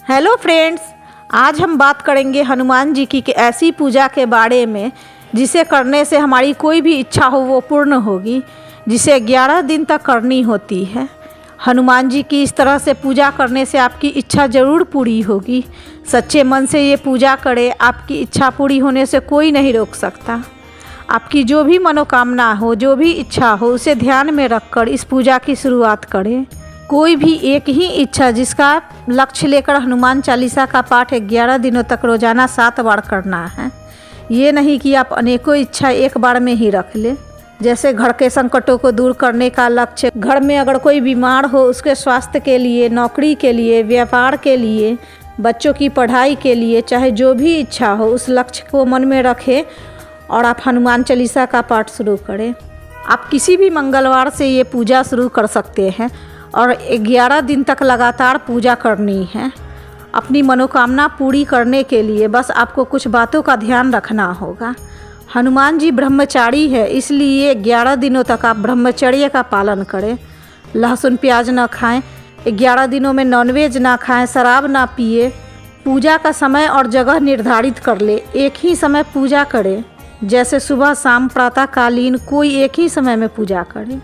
Hello friends, आज हम बात करेंगे हनुमान जी की ऐसी पूजा के बारे में जिसे करने से हमारी कोई भी इच्छा हो वो पूर्ण होगी, जिसे 11 दिन तक करनी होती है। हनुमान जी की इस तरह से पूजा करने से आपकी इच्छा ज़रूर पूरी होगी। सच्चे मन से ये पूजा करें, आपकी इच्छा पूरी होने से कोई नहीं रोक सकता। आपकी जो भी मनोकामना हो, जो भी इच्छा हो, उसे ध्यान में रखकर इस पूजा की शुरुआत करें। कोई भी एक ही इच्छा जिसका लक्ष्य लेकर हनुमान चालीसा का पाठ 11 दिनों तक रोज़ाना 7 बार करना है। ये नहीं कि आप अनेकों इच्छा एक बार में ही रख लें। जैसे घर के संकटों को दूर करने का लक्ष्य, घर में अगर कोई बीमार हो उसके स्वास्थ्य के लिए, नौकरी के लिए, व्यापार के लिए, बच्चों की पढ़ाई के लिए, चाहे जो भी इच्छा हो उस लक्ष्य को मन में रखें और आप हनुमान चालीसा का पाठ शुरू करें। आप किसी भी मंगलवार से ये पूजा शुरू कर सकते हैं और 11 दिन तक लगातार पूजा करनी है। अपनी मनोकामना पूरी करने के लिए बस आपको कुछ बातों का ध्यान रखना होगा। हनुमान जी ब्रह्मचारी है, इसलिए 11 दिनों तक आप ब्रह्मचर्य का पालन करें। लहसुन प्याज ना खाएं, 11 दिनों में नॉनवेज ना खाएं, शराब ना पिए। पूजा का समय और जगह निर्धारित कर ले, एक ही समय पूजा करें। जैसे सुबह शाम प्रातःकालीन कोई एक ही समय में पूजा करें।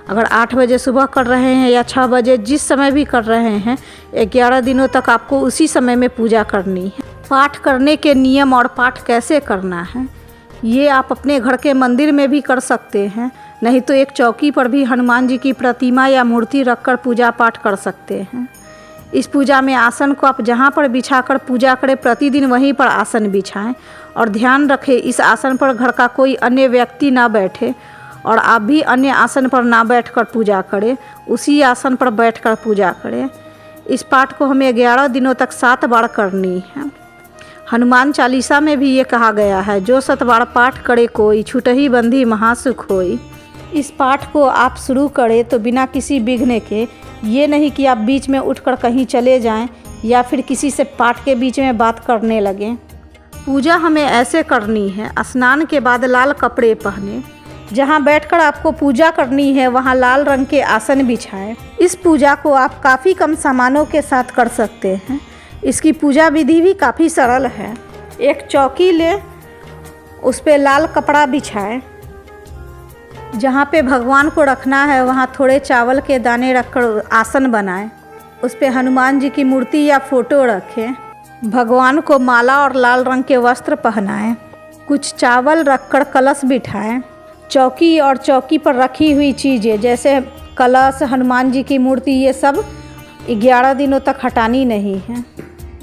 अगर 8 बजे सुबह कर रहे हैं या 6 बजे, जिस समय भी कर रहे हैं, 11 दिनों तक आपको उसी समय में पूजा करनी है। पाठ करने के नियम और पाठ कैसे करना है ये आप अपने घर के मंदिर में भी कर सकते हैं, नहीं तो एक चौकी पर भी हनुमान जी की प्रतिमा या मूर्ति रखकर पूजा पाठ कर सकते हैं। इस पूजा में आसन को आप जहाँ पर बिछाकर पूजा करें, प्रतिदिन वहीं पर आसन बिछाएं और ध्यान रखें इस आसन पर घर का कोई अन्य व्यक्ति ना बैठे और आप भी अन्य आसन पर ना बैठकर पूजा करें, उसी आसन पर बैठकर पूजा करें। इस पाठ को हमें 11 दिनों तक 7 बार करनी है। हनुमान चालीसा में भी ये कहा गया है, जो 7 बार पाठ करे कोई, छूटहि बंधी महासुख होई। इस पाठ को आप शुरू करें तो बिना किसी विघ्न के, ये नहीं कि आप बीच में उठकर कहीं चले जाएं या फिर किसी से पाठ के बीच में बात करने लगें। पूजा हमें ऐसे करनी है, स्नान के बाद लाल कपड़े पहने, जहाँ बैठकर आपको पूजा करनी है वहाँ लाल रंग के आसन बिछाएं। इस पूजा को आप काफ़ी कम सामानों के साथ कर सकते हैं। इसकी पूजा विधि भी काफ़ी सरल है। एक चौकी ले, उस पर लाल कपड़ा बिछाएं। जहाँ पे भगवान को रखना है वहाँ थोड़े चावल के दाने रखकर आसन बनाएं। उस पर हनुमान जी की मूर्ति या फ़ोटो रखें। भगवान को माला और लाल रंग के वस्त्र पहनाएं। कुछ चावल रखकर कलश बिठाएं। चौकी और चौकी पर रखी हुई चीज़ें जैसे कलश, हनुमान जी की मूर्ति, ये सब 11 दिनों तक हटानी नहीं है।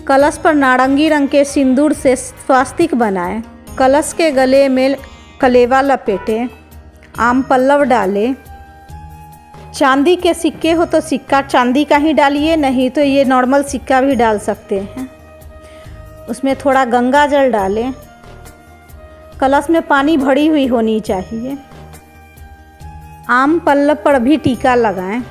कलश पर नारंगी रंग के सिंदूर से स्वास्तिक बनाएं। कलश के गले में कलेवा लपेटें। आम पल्लव डालें। चांदी के सिक्के हो तो सिक्का चांदी का ही डालिए, नहीं तो ये नॉर्मल सिक्का भी डाल सकते हैं। उसमें थोड़ा गंगा जल डालें। कलश में पानी भरी हुई होनी चाहिए। आम पल्लव पर भी टीका लगाएं।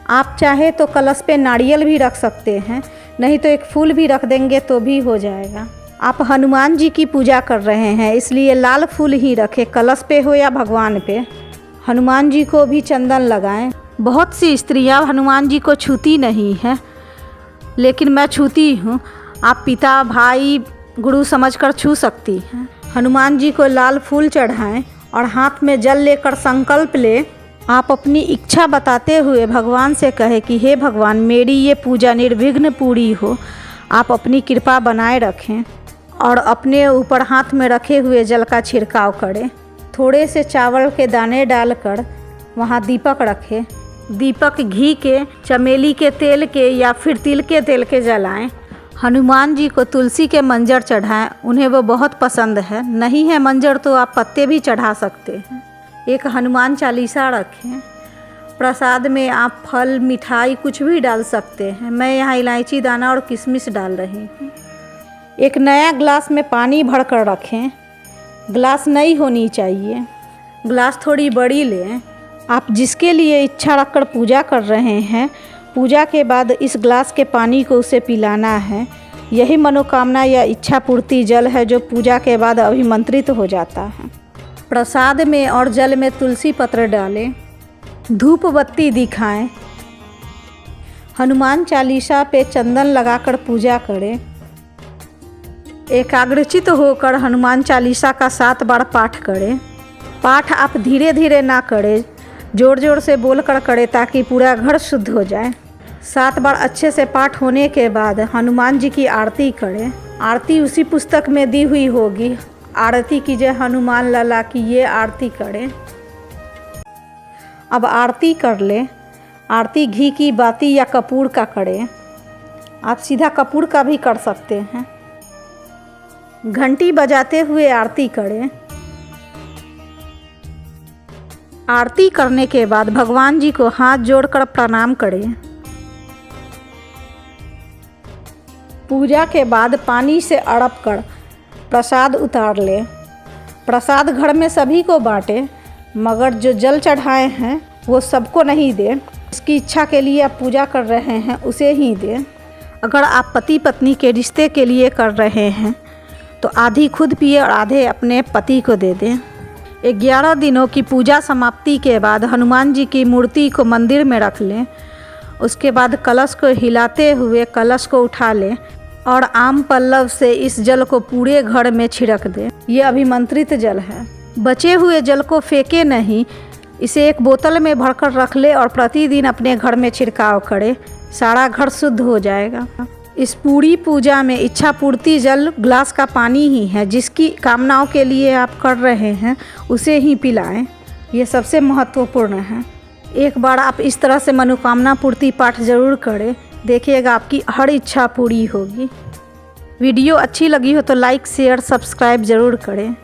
आप चाहे तो कलश पे नारियल भी रख सकते हैं, नहीं तो एक फूल भी रख देंगे तो भी हो जाएगा। आप हनुमान जी की पूजा कर रहे हैं इसलिए लाल फूल ही रखें, कलश पे हो या भगवान पे। हनुमान जी को भी चंदन लगाएं। बहुत सी स्त्रियां हनुमान जी को छूती नहीं हैं, लेकिन मैं छूती हूँ। आप पिता, भाई, गुरु समझकर छू सकती हैं। हनुमान जी को लाल फूल चढ़ाएं और हाथ में जल लेकर संकल्प लें। आप अपनी इच्छा बताते हुए भगवान से कहें कि हे भगवान, मेरी ये पूजा निर्विघ्न पूरी हो। आप अपनी कृपा बनाए रखें और अपने ऊपर हाथ में रखे हुए जल का छिड़काव करें। थोड़े से चावल के दाने डालकर वहाँ दीपक रखें। दीपक घी के, चमेली के तेल के या फिर तिल के तेल के जलाएं। हनुमान जी को तुलसी के मंजर चढ़ाएं, उन्हें वो बहुत पसंद है। नहीं है मंजर तो आप पत्ते भी चढ़ा सकते हैं। एक हनुमान चालीसा रखें। प्रसाद में आप फल, मिठाई कुछ भी डाल सकते हैं। मैं यहाँ इलायची दाना और किशमिश डाल रही हूँ। एक नया ग्लास में पानी भरकर रखें। ग्लास नई होनी चाहिए। ग्लास थोड़ी बड़ी लें। आप जिसके लिए इच्छा रखकर पूजा कर रहे हैं, पूजा के बाद इस ग्लास के पानी को उसे पिलाना है। यही मनोकामना या इच्छा पूर्ति जल है जो पूजा के बाद अभिमंत्रित हो जाता है। प्रसाद में और जल में तुलसी पत्र डालें। धूप बत्ती दिखाएं। हनुमान चालीसा पे चंदन लगाकर पूजा करें। एकाग्रचित होकर हनुमान चालीसा का 7 बार पाठ करें। पाठ आप धीरे धीरे ना करें, ज़ोर ज़ोर से बोलकर करें ताकि पूरा घर शुद्ध हो जाए। 7 बार अच्छे से पाठ होने के बाद हनुमान जी की आरती करें। आरती उसी पुस्तक में दी हुई होगी, आरती कीजिए हनुमान लला की, ये आरती करें। अब आरती कर लें। आरती घी की बाती या कपूर का करें। आप सीधा कपूर का भी कर सकते हैं। घंटी बजाते हुए आरती करें। आरती करने के बाद भगवान जी को हाथ जोड़कर प्रणाम करें। पूजा के बाद पानी से अड़प कर प्रसाद उतार लें। प्रसाद घर में सभी को बांटें, मगर जो जल चढ़ाए हैं वो सबको नहीं दें। इसकी इच्छा के लिए आप पूजा कर रहे हैं उसे ही दें। अगर आप पति पत्नी के रिश्ते के लिए कर रहे हैं तो आधी खुद पिए और आधे अपने पति को दे दें। 11 दिनों की पूजा समाप्ति के बाद हनुमान जी की मूर्ति को मंदिर में रख लें। उसके बाद कलश को हिलाते हुए कलश को उठा लें और आम पल्लव से इस जल को पूरे घर में छिड़क दें। ये अभिमंत्रित जल है। बचे हुए जल को फेंके नहीं, इसे एक बोतल में भरकर रख ले और प्रतिदिन अपने घर में छिड़काव करें। सारा घर शुद्ध हो जाएगा। इस पूरी पूजा में इच्छा पूर्ति जल ग्लास का पानी ही है। जिसकी कामनाओं के लिए आप कर रहे हैं उसे ही पिलाएं। ये सबसे महत्वपूर्ण है। एक बार आप इस तरह से मनोकामना पूर्ति पाठ ज़रूर करें, देखिएगा आपकी हर इच्छा पूरी होगी। वीडियो अच्छी लगी हो तो लाइक शेयर सब्सक्राइब ज़रूर करें।